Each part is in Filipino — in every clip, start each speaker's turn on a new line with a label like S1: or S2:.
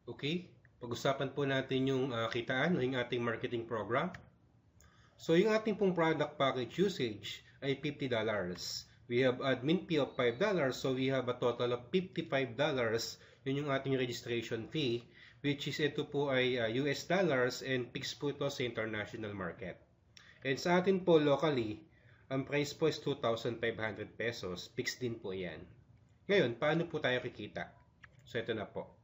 S1: Okay, pag-usapan po natin yung kitaan o yung ating marketing program. So yung ating pong product package usage ay $50. We have admin fee of $5, so we have a total of $55. Yun yung ating registration fee, which is ito po ay US dollars and fixed po ito sa international market. And sa atin po locally, ang price po is 2,500 pesos. Fixed din po yan. Ngayon, paano po tayo kikita? So ito na po.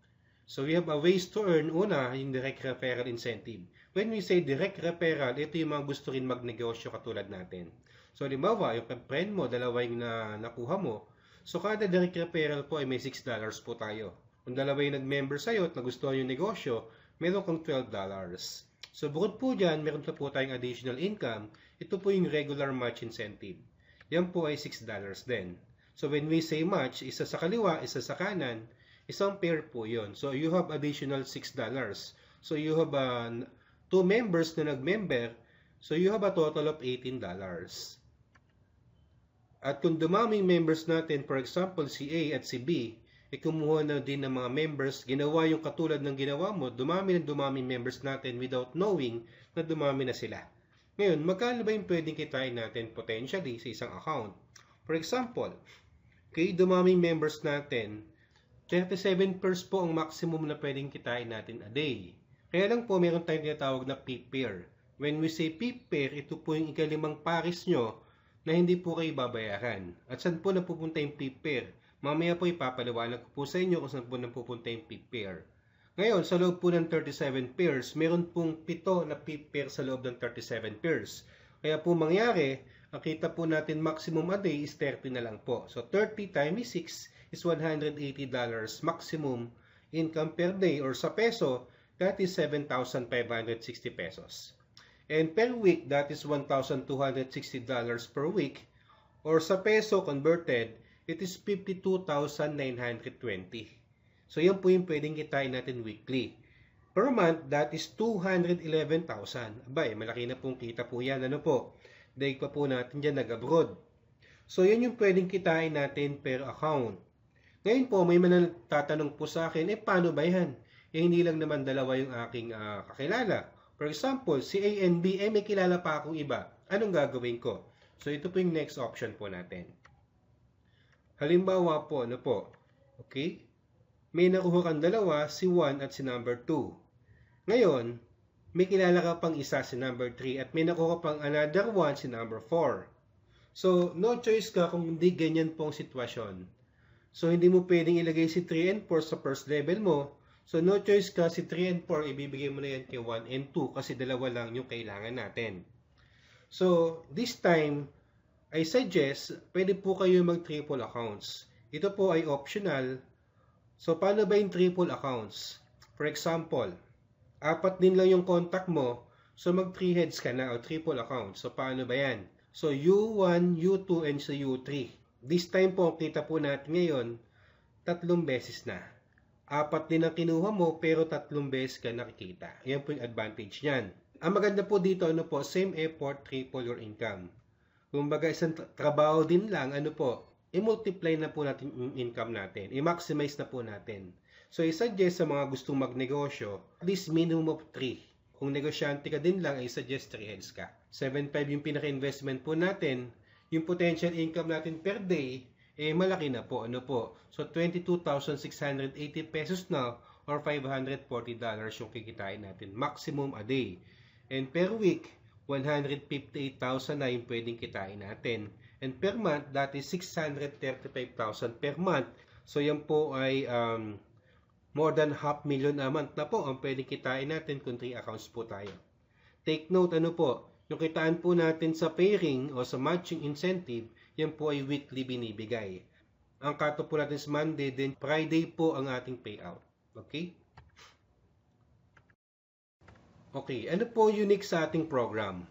S1: So we have a ways to earn. Una, yung direct referral incentive. When we say direct referral, ito yung mga gusto rin magnegosyo katulad natin. So halimbawa, yung friend mo, dalawa yung nakuha mo. So kada direct referral po ay may $6 po tayo. Kung dalawa yung nag-member sa'yo at nagustuhan yung negosyo, meron kang $12. So bukod po dyan, meron pa po tayong additional income. Ito po yung regular match incentive. Yan po ay $6 din. So when we say match, isa sa kaliwa, isa sa kanan, isang pair po yun. So you have additional $6. So you have two members na nag-member. So you have a total of $18. At kung dumaming members natin, for example, si A at si B, kumuha na din ng mga members, ginawa yung katulad ng ginawa mo, dumami members natin without knowing na dumami na sila. Ngayon, magkano ba yung pwedeng kitain natin potentially sa isang account? For example, kay dumaming members natin, 37 pairs po ang maximum na pwedeng kitain natin a day. Kaya lang po meron tayong tinatawag na peak pair. When we say peak pair, ito po yung ikalimang pares nyo na hindi po kayo babayaran. At saan po napupunta yung peak pair? Mamaya po ipapaliwanag ko po sa inyo kung saan po napupunta yung peak pair. Ngayon, sa loob po ng 37 pairs, meron pong 7 na peak pair sa loob ng 37 pairs. Kaya po mangyari, ang kita po natin maximum a day is 30 na lang po. So 30 times 6 is $180 maximum income per day, or sa peso, that is 7,560 pesos. And per week, that is $1,260 per week, or sa peso converted, it is 52,920. So yan po yung pwedeng kitain natin weekly. Per month, that is 211,000. Abay, malaki na pong kita po yan. Ano po? Dahil pa po natin dyan nag-abroad. So yan yung pwedeng kitain natin per account. Ngayon po, may manatatanong po sa akin, paano ba yan? Hindi lang naman dalawa yung aking kakilala. For example, si A and B, may kilala pa akong iba. Anong gagawin ko? So ito po yung next option po natin. Halimbawa po, ano po? Okay? May nakuha kang dalawa, si 1 at si number 2. Ngayon, may kilala ka pang isa, si number 3, at may nakuha pang another 1, si number 4. So, no choice ka kung hindi ganyan pong sitwasyon. So, hindi mo pwedeng ilagay si 3 and 4 sa first level mo. So, no choice ka, si 3 and 4, ibibigay mo na yan kay 1 and 2 kasi dalawa lang yung kailangan natin. So, this time, I suggest, pwede po kayo mag-triple accounts. Ito po ay optional. So, paano ba yung triple accounts? For example, 4 din lang yung contact mo, so mag-3 heads ka na o triple account. So, paano ba yan? So, U1, U2, and so U3. This time po, kita po natin ngayon, 3 beses na. 4 din ang kinuha mo, pero 3 beses ka nakikita. Yan po yung advantage niyan. Ang maganda po dito, ano po, same effort, triple your income. Kung baga isang trabaho din lang, ano po, i-multiply na po natin yung income natin. I-maximize na po natin. So, i-suggest sa mga gustong magnegosyo, at least minimum of 3. Kung negosyante ka din lang, i-suggest 3 heads ka. 7.5 yung pinaka-investment po natin. Yung potential income natin per day, malaki na po. Ano po? So, 22,680 pesos na or $540 yung kikitain natin. Maximum a day. And per week, 158,000 na yung pwedeng kitain natin. And per month, that is 635,000 per month. So, yan po ay more than 500,000 a month na po ang pwedeng kitain natin kung 3 accounts po tayo. Take note, ano po, yung kitaan po natin sa pairing o sa matching incentive, yan po ay weekly binibigay. Ang cut-off po natin is Monday, then Friday po ang ating payout. Okay? Okay, ano po unique sa ating program?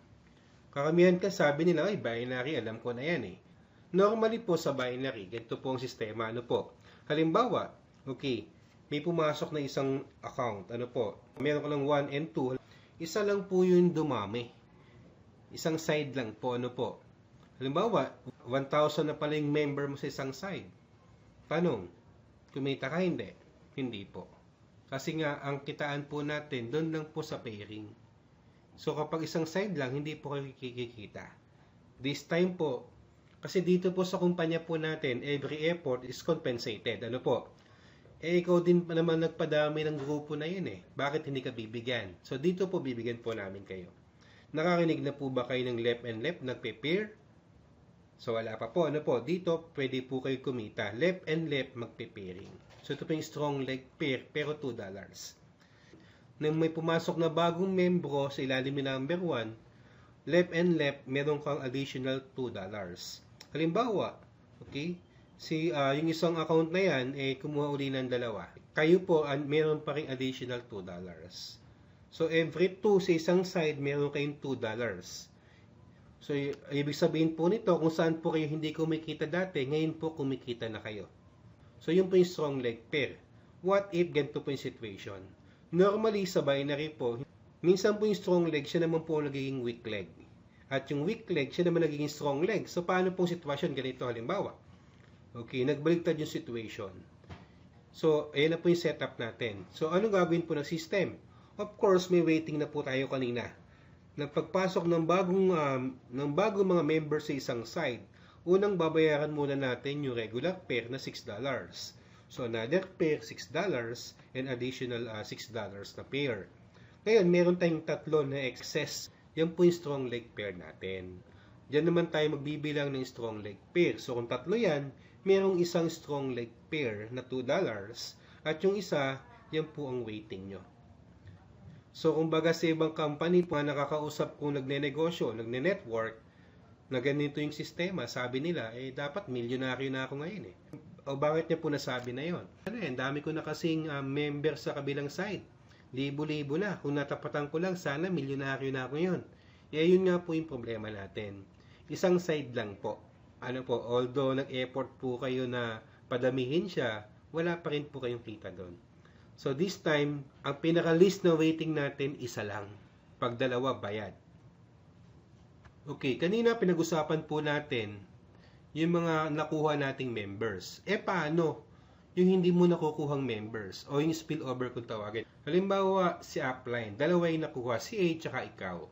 S1: Karamihan ka sabi nila, ay binary, alam ko na yan eh. Normally po sa binary, ganito po ang sistema. Ano po? Halimbawa, okay, may pumasok na isang account. Ano po? Meron ko lang 1 and 2. Isa lang po yung dumami. Isang side lang po. Ano po? Halimbawa, 1,000 na pala yung member mo sa isang side. Tanong, kumita ka hindi? Hindi po. Kasi nga, ang kitaan po natin, doon lang po sa pairing. So, kapag isang side lang, hindi po kayo kikikita. This time po, kasi dito po sa kumpanya po natin, every effort is compensated. Ano po? Ikaw din pa naman nagpadami ng grupo na yun eh. Bakit hindi ka bibigyan? So, dito po bibigyan po namin kayo. Nakarinig na po ba kayo ng left and left, nagpe-pair? So, wala pa po. Ano po? Dito, pwede po kayo kumita. Left and left, magpe-pairing. So, ito po yung strong leg pair, pero $2. Nang may pumasok na bagong membro sa ilalim ni number 1, left and left, meron kang additional $2. Halimbawa, okay, yung isang account na yan, kumuha uli ng dalawa. Kayo po, meron pa rin additional $2. So, every 2 sa isang side, meron kayong $2. So, ibig sabihin po nito, kung saan po kayo hindi kumikita dati, ngayon po kumikita na kayo. So, yun po yung strong leg pair. What if ganito po yung situation? Normally, sa binary po, minsan po yung strong leg, siya naman po nagiging weak leg. At yung weak leg, siya naman nagiging strong leg. So, paano pong sitwasyon? Ganito halimbawa. Okay, nagbaliktad yung situation. So, ayan na po yung setup natin. So, anong gagawin po ng system? Of course, may waiting na po tayo kanina. Na pagpasok ng bagong mga members sa isang side, unang babayaran muna natin yung regular pair na $6. So, another pair, $6, and additional $6 na pair. Ngayon, meron tayong tatlo na excess. Yan po yung strong leg pair natin. Diyan naman tayo magbibilang ng strong leg pair. So, kung tatlo yan, merong isang strong leg pair na $2, at yung isa, yan po ang waiting nyo. So, kumbaga sa ibang company, mga nakakausap kung nagne-negosyo, nagne-network, na ganito yung sistema, sabi nila, dapat milyonaryo na ako ngayon eh. O bakit niya po nasabi na yon? Dami ko na kasing member sa kabilang side. Libo-libo na. Kung natapatan ko lang, sana milyonaryo na ako ngayon. Yun nga po yung problema natin. Isang side lang po. Although nag-effort po kayo na padamihin siya, wala pa rin po kayong kita doon. So this time, ang pinaka-list na waiting natin, isa lang. Pag dalawa, bayad. Okay, kanina pinag-usapan po natin yung mga nakuha nating members. Paano yung hindi mo nakukuhang members o yung spillover kung tawagin? Halimbawa, si upline, dalawa yung nakuha, si A tsaka ikaw.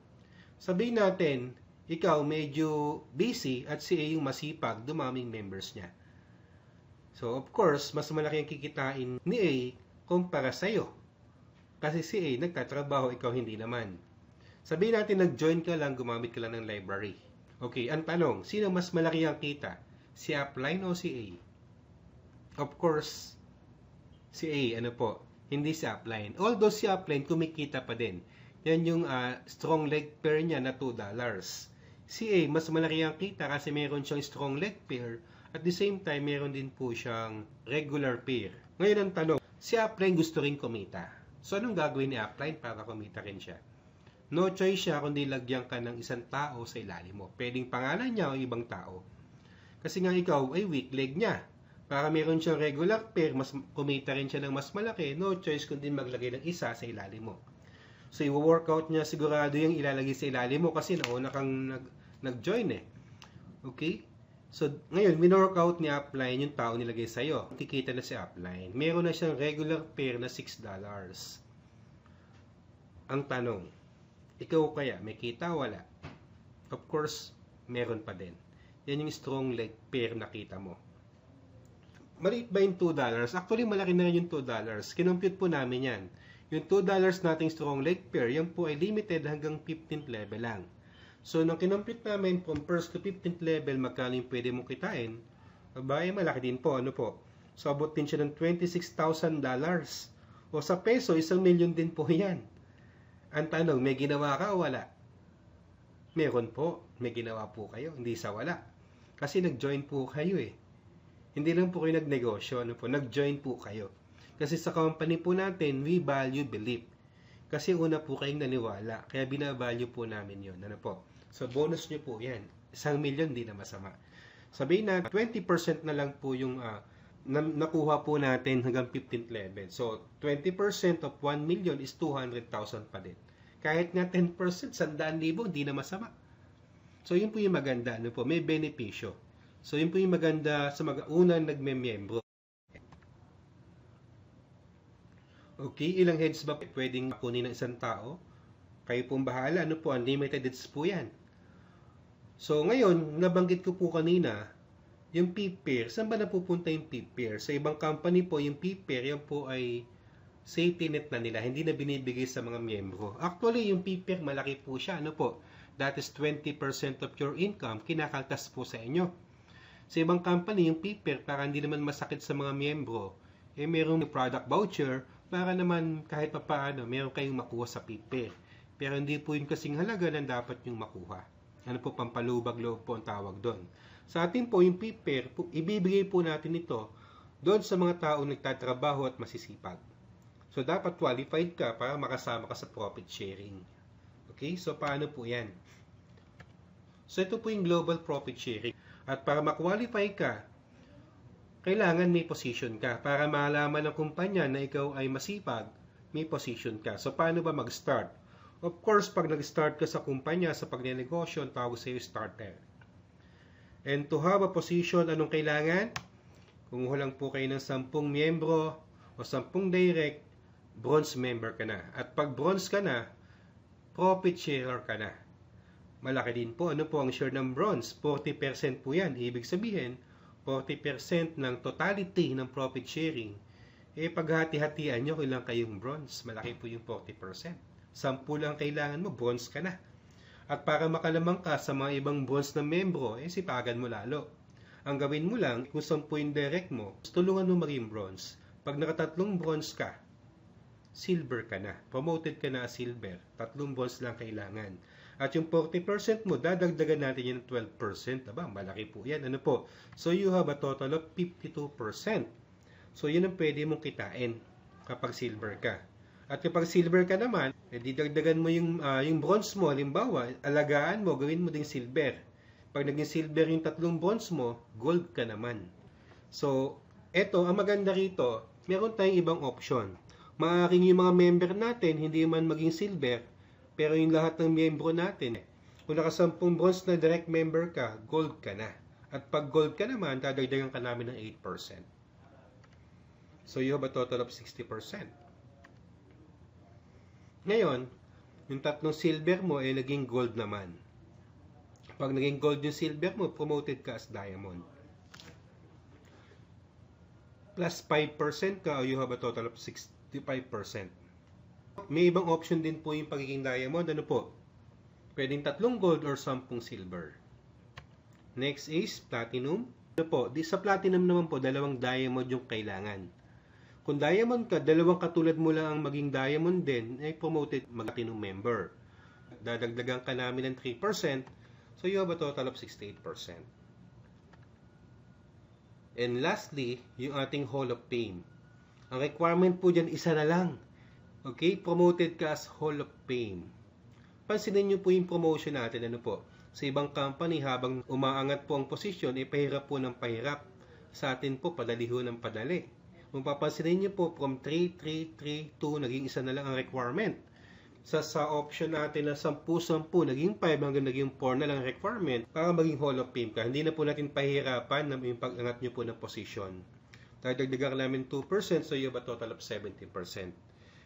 S1: Sabihin natin, ikaw medyo busy at si A yung masipag, dumaming members niya. So, of course, mas malaki ang kikitain ni A kumpara sa'yo. Kasi si A nagtatrabaho, ikaw hindi naman. Sabihin natin, nag-join ka lang, gumamit ka lang ng library. Okay, ang tanong, sino mas malaki ang kita? Si upline o si A? Of course, si A, hindi si upline. Although si upline, kumikita pa din. Yan yung strong leg pair niya na $2. Si A, mas malaki ang kita kasi meron siyang strong leg pair. At the same time, meron din po siyang regular pair. Ngayon ang tanong, si upline gusto rin kumita. So, anong gagawin ni upline para kumita rin siya? No choice siya kundi lagyan ka ng isang tao sa ilalim mo. Pwedeng pangalan niya o ibang tao. Kasi nga ikaw ay weak leg niya. Para meron siyang regular pair, mas kumita rin siya ng mas malaki, no choice kundi maglagay ng isa sa ilalim mo. So, i-workout niya sigurado yung ilalagay sa ilalim mo kasi nauna kang nag-join eh. Okay? So, ngayon, min-workout ni upline yung tao nilagay sa'yo. Kikita na si upline. Meron na siyang regular pair na $6. Ang tanong, ikaw kaya, may kita wala? Of course, meron pa din. Yan yung strong leg pair na kita mo. Maliit ba yung $2? Actually, malaki na rin yung $2. Kinompute po namin yan. Yung $2 nating strong leg pair, yan po ay limited hanggang 15th level lang. So, nung kinompute namin from 1st to 15th level, magkano yung pwede mong kitain? Malaki din po. So, abot din siya ng $26,000. O sa peso, 1,000,000 din po yan. Ang tanong, may ginawa ka o wala? Meron po. May ginawa po kayo. Hindi sa wala. Kasi nag-join po kayo eh. Hindi lang po kayo nagnegosyo. Nag-join po kayo. Kasi sa company po natin, we value belief. Kasi una po kayong naniwala. Kaya binavalue po namin yun. So, bonus nyo po yan. 1,000,000 di na masama. Sabihin na 20% na lang po yung nakuha po natin hanggang 15th level. So, 20% of 1 million is 200,000 pa din. Kahit nga 10%, 100,000, hindi na masama. So, yun po yung maganda. May benepisyo. So, yun po yung maganda sa unang nagme-membro. Okay, ilang heads ba pwedeng kunin ng isang tao? Kayo pong bahala, ano po, unlimited heads po yan. So ngayon, nabanggit ko po kanina, yung PPAIR, saan ba napupunta yung PPAIR? Sa ibang company po, yung PPAIR, yan po ay safety net na nila, hindi na binibigay sa mga miyembro. Actually, yung PPAIR, malaki po siya, ano po? That is 20% of your income, kinakaltas po sa inyo. Sa ibang company, yung PPAIR, para hindi naman masakit sa mga miyembro, merong product voucher, para naman kahit pa paano, meron kayong makuha sa PPAIR. Pero hindi po yun kasing halaga na dapat yung makuha. Ano po, pampalubag loob po ang tawag doon. Sa atin po, yung PPAIR, ibibigay po natin ito doon sa mga taong nagtatrabaho at masisipag. So, dapat qualified ka para makasama ka sa profit sharing. Okay? So, paano po yan? So, ito po yung global profit sharing. At para ma-qualify ka, kailangan may position ka. Para malaman ng kumpanya na ikaw ay masipag, may position ka. So, paano ba mag-start? Of course, pag nag-start ka sa kumpanya, sa pagnenegosyo, ang tawag sa'yo starter. And to have a position, anong kailangan? Kung lang po kayo ng 10 miyembro o 10 direct, bronze member ka na. At pag bronze ka na, profit sharer ka na. Malaki din po. Ano po ang share ng bronze? 40% po yan. Ibig sabihin, 40% ng totality ng profit sharing. Paghati-hatian nyo, kailang kayong bronze. Malaki po yung 40%. 10 lang kailangan mo, bronze ka na. At para makalamang ka sa mga ibang bronze na membro, sipagan mo lalo. Ang gawin mo lang, kung 10 yung direct mo, tulungan mo maging bronze. Pag nakatatlong bronze ka, silver ka na. Promoted ka na silver. 3 bronze lang kailangan. At yung 40% mo, dadagdagan natin yan ng 12%. Aba, malaki po yan. Ano po? So, you have a total of 52%. So, yun ang pwede mong kitain kapag silver ka. At kapag silver ka naman, didagdagan mo yung bronze mo. Halimbawa, alagaan mo, gawin mo ding silver. Pag naging silver yung 3 bronze mo, gold ka naman. So, eto, ang maganda rito, meron tayong ibang option. Maaaring yung mga member natin, hindi man maging silver, pero yung lahat ng miyembro natin, kung nakasampung bronze na direct member ka, gold ka na. At pag gold ka naman, dadagdagan ka namin ng 8%. So, you have a total of 60%. Ngayon, yung 3 silver mo ay naging gold naman. Pag naging gold yung silver mo, promoted ka as diamond. Plus 5% ka, you have a total of 65%. May ibang option din po yung pagiging diamond. Ano po? Pwedeng 3 gold or 10 silver. Next is platinum. Ano po? Sa platinum naman po, 2 diamond yung kailangan. Kung diamond ka, 2 katulad mo lang ang maging diamond din, promoted mag-platinum member. Dadagdagan ka namin ng 3%, so you have a total of 68%. And lastly, yung ating Hall of Fame. Ang requirement po dyan, isa na lang. Okay? Promoted ka as Hall of Fame. Pansinin nyo po yung promotion natin, ano po? Sa ibang company, habang umaangat po ang posisyon, pahirap po ng pahirap. Sa atin po, padali ho ng padali. Kung papansinin nyo po, from 3, 3, 3, 2, naging isa na lang ang requirement. Sa option natin na 10-10, naging 5 hanggang naging 4 na lang requirement para maging Hall of Fame ka. Hindi na po natin pahirapan na yung pag-angat nyo po ng position. Dagdagan namin 2%, so you have a total of 70%.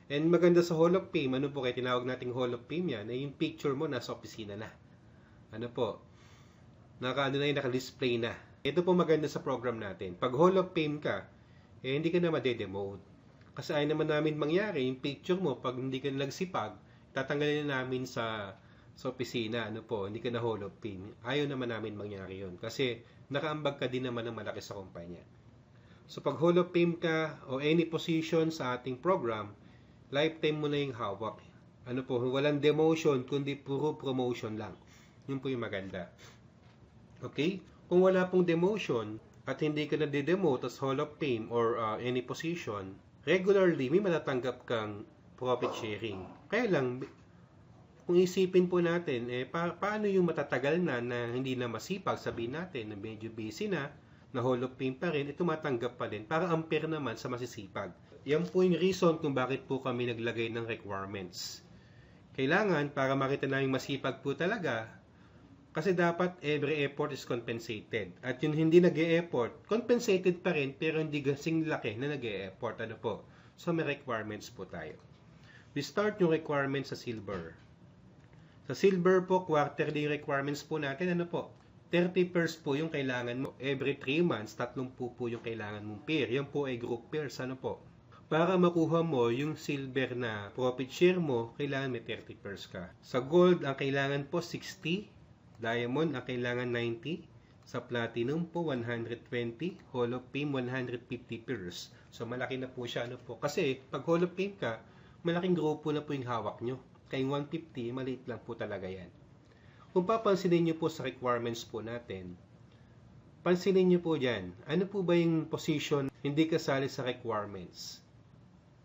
S1: And maganda sa Hall of Fame, ano po kaya tinawag nating Hall of Fame yan, yung picture mo nasa opisina na. Ano po? Naka-display na. Ito po maganda sa program natin. Pag Hall of Fame ka, hindi ka na ma-demote. Kasi ayaw naman namin mangyari, yung picture mo, pag hindi ka nagsipag, tatanggalin na namin sa opisina, ano po, hindi ka na Hall of Fame. Ayaw naman namin mangyari yun. Kasi nakaambag ka din naman ng malaki sa kumpanya. So pag Hall of Fame ka, o any position sa ating program, lifetime mo na yung hawak. Ano po, walang demotion, kundi puro promotion lang. Yun po yung maganda. Okay? Kung wala pong demotion, at hindi ka na-demote as Hall of Fame or any position, regularly may matatanggap kang profit sharing. Kaya lang, kung isipin po natin, paano yung matatagal na hindi na masipag, sabihin natin na medyo busy na Hall of Fame pa rin, tumatanggap pa din. Para unfair naman sa masisipag. Yan po yung reason kung bakit po kami naglagay ng requirements. Kailangan, para makita na yung masipag po talaga, kasi dapat every effort is compensated. At yung hindi nag-e-effort, compensated pa rin, pero hindi gasing laki na nag-e-effort. Ano po? So may requirements po tayo. We start yung requirements sa silver. Sa silver po, quarterly requirements po natin, ano po? 30 pairs po yung kailangan mo. Every 3 months, 30 po yung kailangan mong pair. Yan po ay group pairs, ano po? Para makuha mo yung silver na profit share mo, kailangan may 30 pairs ka. Sa gold, ang kailangan po 60. Diamond, ang kailangan 90. Sa platinum po, 120. Hall of Fame, 150 pairs. So, malaki na po siya. Ano po? Kasi, pag Hall of Fame ka, malaking grupo na po yung hawak nyo. Kaya 150, maliit lang po talaga yan. Kung papansinin nyo po sa requirements po natin, pansinin nyo po dyan, ano po ba yung position hindi kasali sa requirements?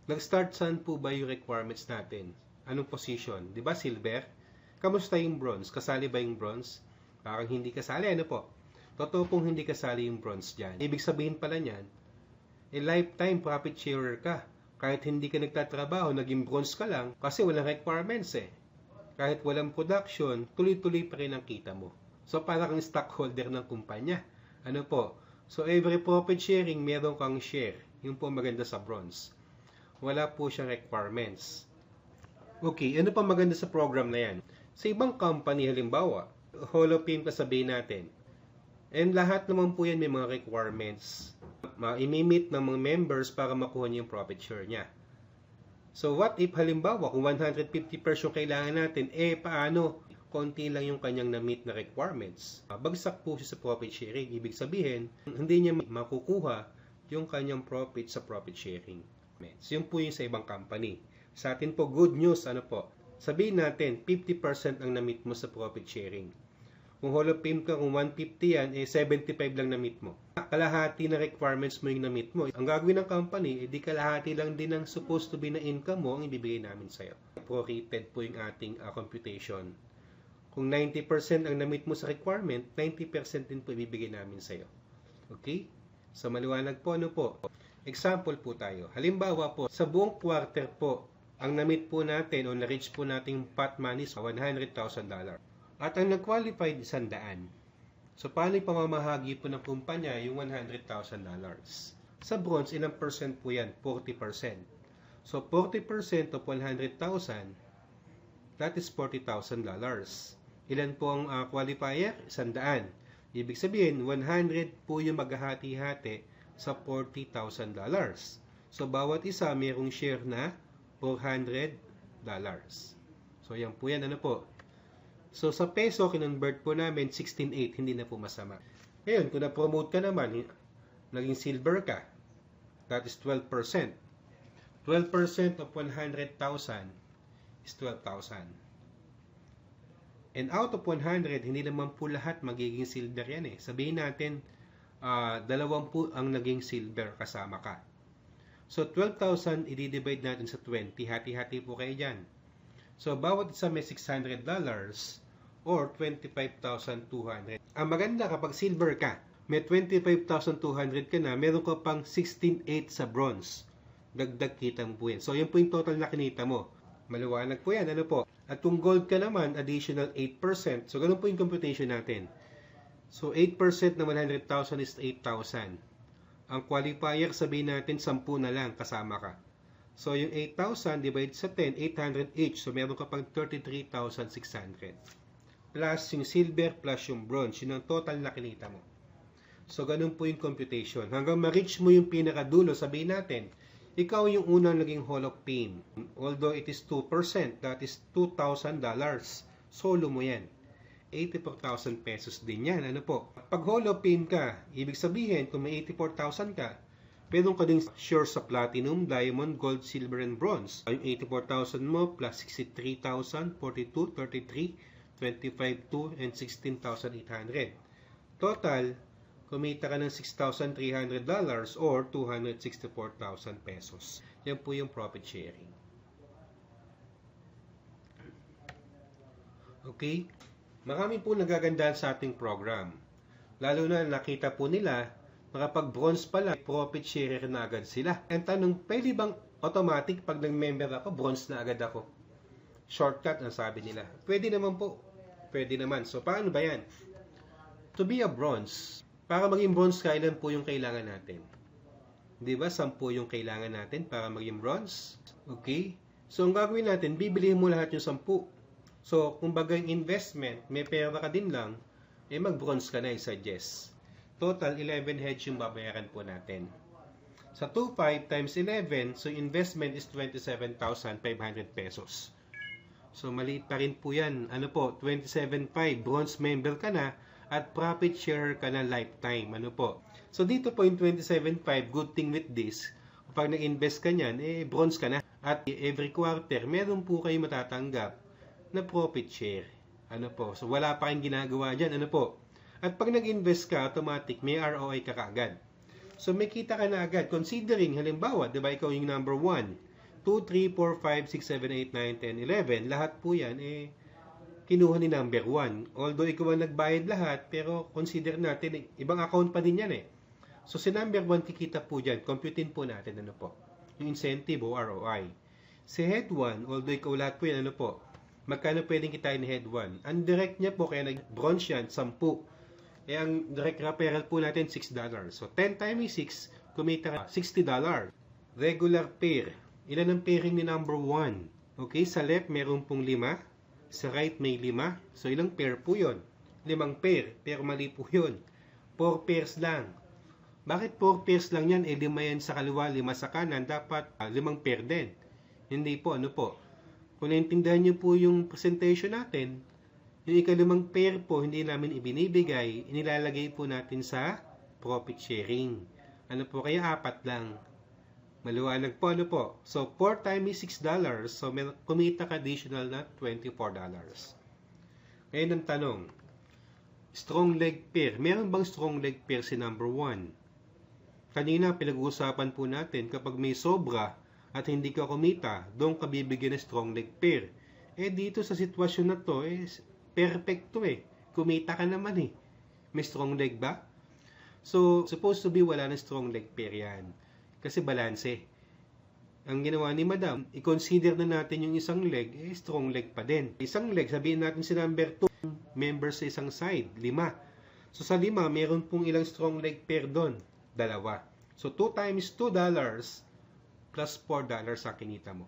S1: Nag-start saan po ba yung requirements natin? Anong position? Di ba silver? Kamusta yung bronze? Kasali ba yung bronze? Parang hindi kasali, ano po? Totoo pong hindi kasali yung bronze dyan. Ibig sabihin pala niyan, lifetime profit sharer ka. Kahit hindi ka nagtatrabaho, naging bronze ka lang kasi walang requirements eh. Kahit walang production, tuloy-tuloy pa rin ang kita mo. So, para kang stockholder ng kumpanya. Ano po? So, every profit sharing, meron kang share. Yung po maganda sa bronze. Wala po siyang requirements. Okay, ano pa maganda sa program na yan? Sa ibang company, halimbawa, Hall of Fame kasabihin natin. And lahat naman po yan may mga requirements. Ma-meet ng mga members para makuha niya yung profit share niya. So what if halimbawa kung 150 pairs yung kailangan natin, paano? Konti lang yung kanyang na-meet na requirements. Bagsak po siya sa profit sharing. Ibig sabihin, hindi niya makukuha yung kanyang profit sa profit sharing. Yun po yung sa ibang company. Sa atin po, good news, ano po? Sabihin natin, 50% ang na-meet mo sa profit sharing. Kung Hall of Fame ka, kung 150 yan, 75 lang na-meet mo. Kalahati na requirements mo yung na-meet mo. Ang gagawin ng company, di kalahati lang din ang supposed to be na income mo ang ibibigay namin sa'yo. Prorated po yung ating computation. Kung 90% ang na-meet mo sa requirement, 90% din po ibibigay namin sa'yo. Okay? So, maliwanag po, ano po? Example po tayo. Halimbawa po, sa buong quarter po, ang na-meet po natin o na-reach po nating pot money is $100,000. At ang nag-qualified, 100. So, paano pamamahagi po ng kumpanya yung $100,000? Sa bronze, ilang percent po yan? 40%. So, 40% of 100,000, that is $40,000. Ilan po ang qualifier? 100. Ibig sabihin, 100 po yung maghahati-hati sa $40,000. So, bawat isa mayroong share na $400. So, yan po yan. Ano po? So, sa peso, kinonvert po namin 16.8, hindi na po masama. Ngayon, kung na-promote ka naman, naging silver ka, that is 12%. 12% of 100,000 is 12,000. And out of 100, hindi naman po lahat magiging silver yan eh. Sabihin natin, 20 ang naging silver kasama ka. So, 12,000, i-divide natin sa 20. Hati-hati po kayo dyan. So, bawat isa may $600 or 25,200. Ang maganda kapag silver ka, may 25,200 ka na, meron ka pang 16,800 sa bronze. Dagdag kita mo po yan. So, yun po yung total na kinita mo. Maliwanag po yan. Ano po? At kung gold ka naman, additional 8%. So, ganun po yung computation natin. So, 8% na 100,000 is 8,000. Ang qualifier, sabihin natin, 10 na lang kasama ka. So, yung 8,000 divided sa 10, 800 each. So, meron ka pang 33,600. Plus yung silver plus yung bronze. Yun ang total na kinita mo. So, ganun po yung computation. Hanggang ma-reach mo yung pinakadulo, sabihin natin, ikaw yung unang naging Hall of Fame. Although it is 2%, that is $2,000. Solo mo yan. 84,000 pesos din yan. Ano po? Pag Hall of Fame ka, ibig sabihin, kung may 84,000 ka, meron ka ding share sa platinum, diamond, gold, silver, and bronze. Yung 84,000 mo plus 63,000, 42, 33, 25,2, and 16,800. Total, kumita ka ng $6,300 or 264,000 pesos. Yan po yung profit sharing. Okay? Marami po nagagandahan sa ating program. Lalo na nakita po nila makapag bronze pa lang, profit sharer na agad sila. Ang tanong, pwede bang automatic pag nag-member ako, bronze na agad ako? Shortcut ang sabi nila. Pwede naman po. Pwede naman. So, paano ba yan? To be a bronze, para maging bronze ka, ilan po yung kailangan natin? Di ba? 10 yung kailangan natin para maging bronze. Okay? So, ang gagawin natin, bibilihin mo lahat yung 10. So, kumbaga yung investment, may pera ka din lang, mag-bronze ka na, I-suggest. Total, 11 heads yung babayaran po natin. Sa 2.5 times 11, so investment is 27,500 pesos. So, maliit pa rin po yan. 27.5, bronze member ka na, at profit share ka na lifetime. So, dito po yung 27.5, good thing with this, kapag nag-invest ka nyan, bronze ka na. At every quarter, meron po kayo matatanggap na profit share. So, wala pa kayong ginagawa dyan. At pag nag-invest ka, automatic, may ROI ka kaagad. So, may kita ka na agad. Considering, halimbawa, di ba, ikaw yung number 1, 2, 3, 4, 5, 6, 7, 8, 9, 10, 11. Lahat po yan, kinuha ni number 1. Although ikaw ang nagbayad lahat, pero consider natin, ibang account pa din yan So, si number 1 kikita po dyan. Computein po natin, yung incentive o ROI. Si head 1, although ikaw lahat po yan, magkano pwedeng kitain ni head 1? Ang direct niya po, kaya nag-bronze yan, 10. Ang direct referral po natin, $6. So, 10 times 6, kumita ka $60. Regular pair. Ilan ang pairing ni number 1? Okay, sa left, meron pong 5. Sa right, may 5. So, ilang pair po yun? 5 pair. Pero mali po yun. 4 pairs lang. Bakit 4 pairs lang yan? 5 yan sa kaliwa, 5 sa kanan. Dapat 5 pair din. Hindi po, Kung naintindihan nyo po yung presentation natin, yung ika-5 pair po, hindi namin ibinibigay, inilalagay po natin sa profit sharing. Kaya 4 lang. Maliwanag po, So, 4 times $6, so may kumita ka additional na $24. Ngayon ang tanong, strong leg pair. Meron bang strong leg pair si number 1? Kanina, pinag-uusapan po natin, kapag may sobra at hindi ka kumita, doon ka bibigyan ng strong leg pair. Dito sa sitwasyon na to, perfecto Kumita ka naman May strong leg ba? So, supposed to be wala na strong leg pair yan. Kasi balanse. Ang ginawa ni Madam, i-consider na natin yung isang leg, strong leg pa din. Isang leg, sabihin natin si number 2, members sa isang side, 5. So, sa 5, meron pong ilang strong leg pair doon? 2. So, 2 times $2 plus $4 ang kinita mo.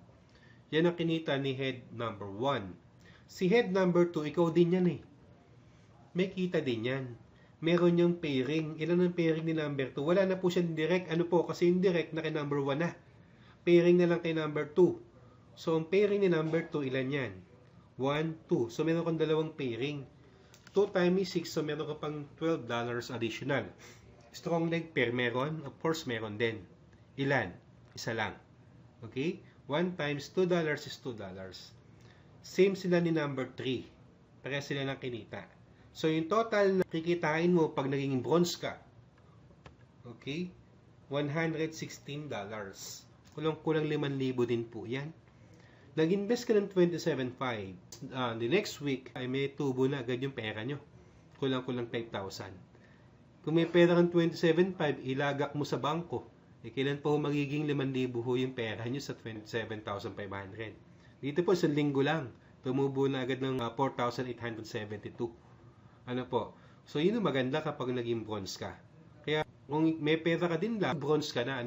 S1: Yan ang kinita ni head number 1. Si head number 2, ikaw din yan May kita din yan. Meron yung pairing. Ilan ang pairing ni number 2? Wala na po siya direct. Kasi indirect na kay number 1 na. Pairing na lang kay number 2. So, ang pairing ni number 2, ilan yan? 1, 2. So, meron kang dalawang pairing. 2 times 6, so meron ka pang $12 additional. Strong leg pair, meron? Of course, meron din. Ilan? Isa lang. Okay? 1 times $2 is $2. Same sila ni number 3. Pareha sila ng kinita. So, yung total na kikitain mo pag naging bronze ka, okay, $116. Kulang-kulang 5,000 din po yan. Nag-invest ka ng 27,500. The next week, ay may tubo na agad yung pera nyo. Kulang-kulang 5,000. Kung may pera kang 27,500, ilagak mo sa bangko. Kailan po magiging 5,000 yung pera nyo sa 27,500? Dito po, 1 linggo lang. Tumubo na agad ng 4,872. So, yun ang maganda kapag naging bronze ka. Kaya, kung may pera ka din lang, bronze ka na,